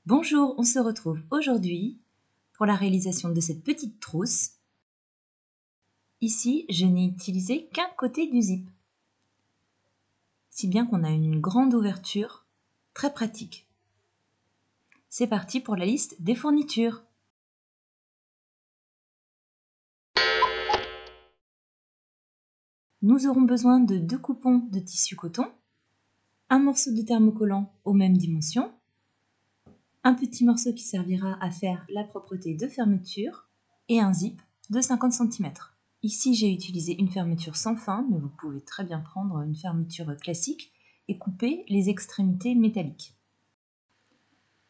Bonjour, on se retrouve aujourd'hui pour la réalisation de cette petite trousse. Ici, je n'ai utilisé qu'un côté du zip, si bien qu'on a une grande ouverture, très pratique. C'est parti pour la liste des fournitures. Nous aurons besoin de 2 coupons de tissu coton, un morceau de thermocollant aux mêmes dimensions, un petit morceau qui servira à faire la propreté de fermeture et un zip de 50 cm. Ici, j'ai utilisé une fermeture sans fin, mais vous pouvez très bien prendre une fermeture classique et couper les extrémités métalliques.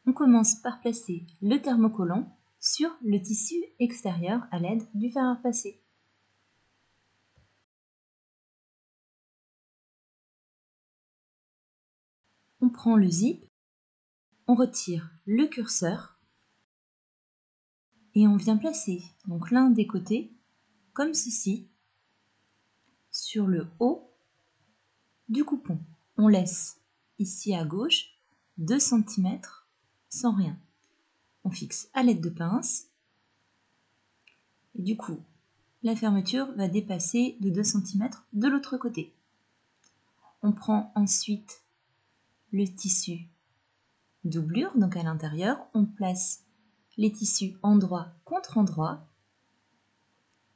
On commence par placer le thermocollant sur le tissu extérieur à l'aide du fer à repasser. On prend le zip, on retire le curseur et on vient placer donc l'un des côtés comme ceci sur le haut du coupon. On laisse ici à gauche 2 cm sans rien. On fixe à l'aide de pince et du coup la fermeture va dépasser de 2 cm de l'autre côté. On prend ensuite le tissu doublure, donc à l'intérieur, on place les tissus endroit contre endroit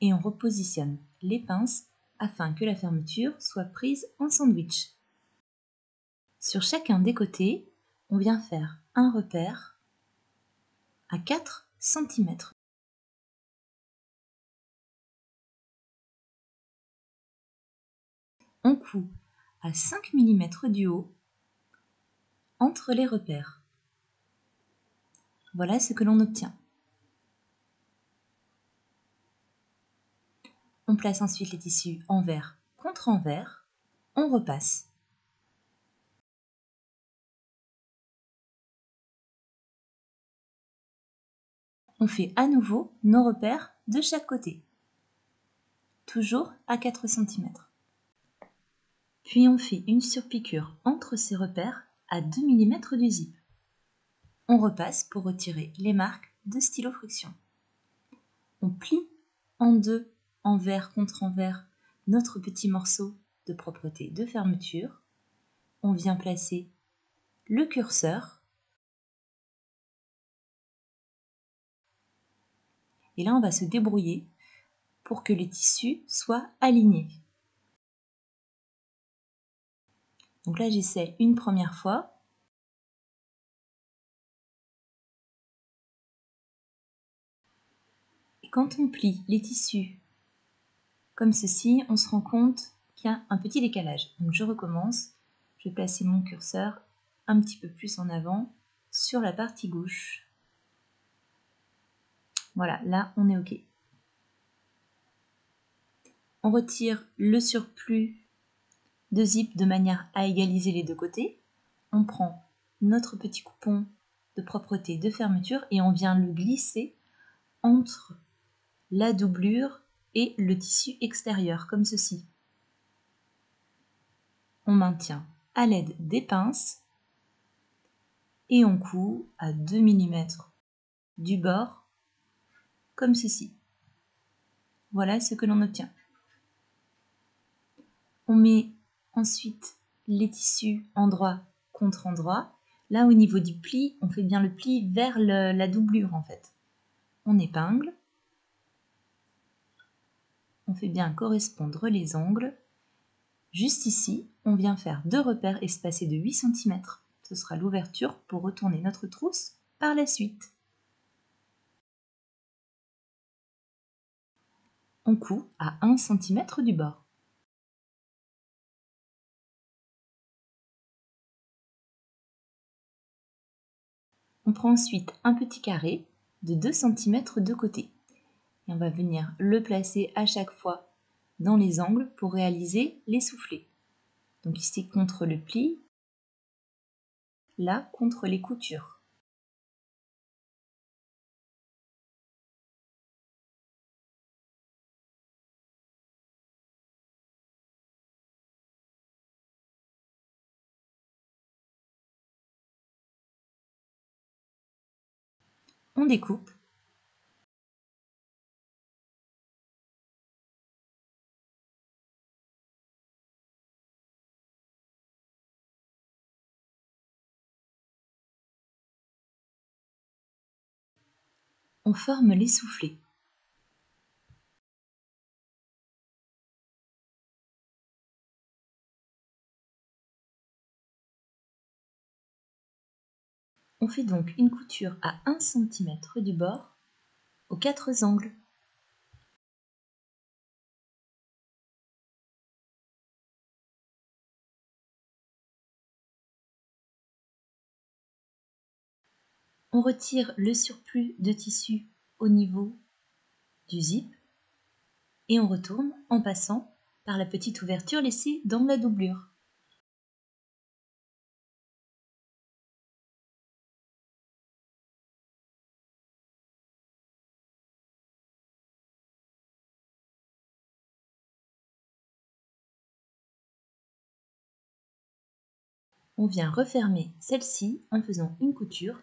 et on repositionne les pinces afin que la fermeture soit prise en sandwich. Sur chacun des côtés, on vient faire un repère à 4 cm. On coud à 5 mm du haut entre les repères. Voilà ce que l'on obtient. On place ensuite les tissus envers contre envers, on repasse. On fait à nouveau nos repères de chaque côté, toujours à 4 cm. Puis on fait une surpiqûre entre ces repères à 2 mm du zip. On repasse pour retirer les marques de stylo friction. On plie en deux, envers contre envers, notre petit morceau de propreté de fermeture. On vient placer le curseur. Et là, on va se débrouiller pour que les tissus soient alignés. Donc là, j'essaie une première fois. Et quand on plie les tissus comme ceci, on se rend compte qu'il y a un petit décalage. Donc je recommence. Je vais placer mon curseur un petit peu plus en avant sur la partie gauche. Voilà, là, on est OK. On retire le surplus de zip de manière à égaliser les deux côtés. On prend notre petit coupon de propreté de fermeture et on vient le glisser entre la doublure et le tissu extérieur, comme ceci. On maintient à l'aide des pinces et on coud à 2 mm du bord, comme ceci. Voilà ce que l'on obtient. On met ensuite les tissus endroit contre endroit. Là, au niveau du pli, on fait bien le pli vers la doublure en fait. On épingle. On fait bien correspondre les angles. Juste ici, on vient faire 2 repères espacés de 8 cm. Ce sera l'ouverture pour retourner notre trousse par la suite. On coud à 1 cm du bord. On prend ensuite un petit carré de 2 cm de côté. Et on va venir le placer à chaque fois dans les angles pour réaliser les soufflets. Donc ici contre le pli, là contre les coutures. on découpe. On forme les soufflets. On fait donc une couture à 1 cm du bord aux 4 angles. On retire le surplus de tissu au niveau du zip et on retourne en passant par la petite ouverture laissée dans la doublure. On vient refermer celle-ci en faisant une couture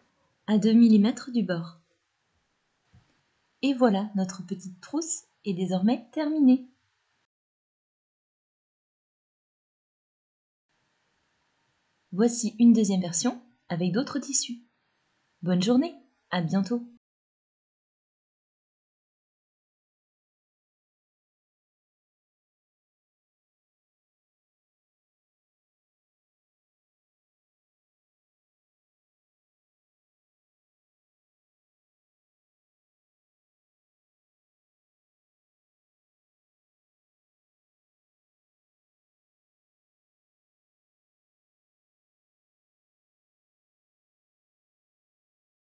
à 2 mm du bord. Et voilà, notre petite trousse est désormais terminée. Voici une deuxième version avec d'autres tissus. Bonne journée, à bientôt!